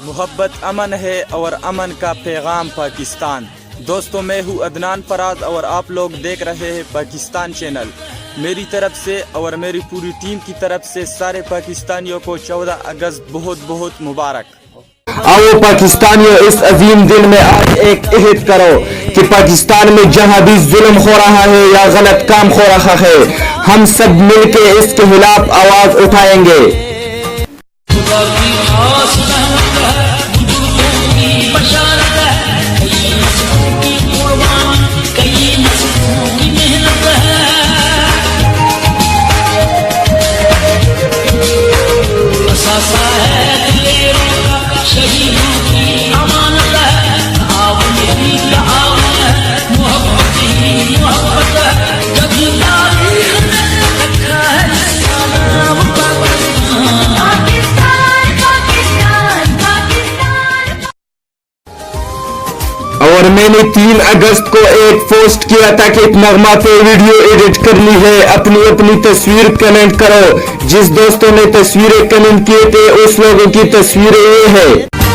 मोहब्बत अमन है और अमन का पैगाम पाकिस्तान। दोस्तों, मैं हूँ अदनान फराज और आप लोग देख रहे हैं पाकिस्तान चैनल। मेरी तरफ से और मेरी पूरी टीम की तरफ से सारे पाकिस्तानियों को 14 अगस्त बहुत बहुत मुबारक। आओ पाकिस्तानियों, इस अजीम दिन में आज एक अहद करो कि पाकिस्तान में जहां भी जुल्म हो रहा है या गलत काम हो रहा है, हम सब मिलके इसके खिलाफ आवाज उठाएंगे। और मैंने 3 अगस्त को एक पोस्ट किया था कि नगमा पे वीडियो एडिट करनी है, अपनी अपनी तस्वीर कमेंट करो। जिस दोस्तों ने तस्वीरें कमेंट किए थे उस लोगों की तस्वीरें ये है।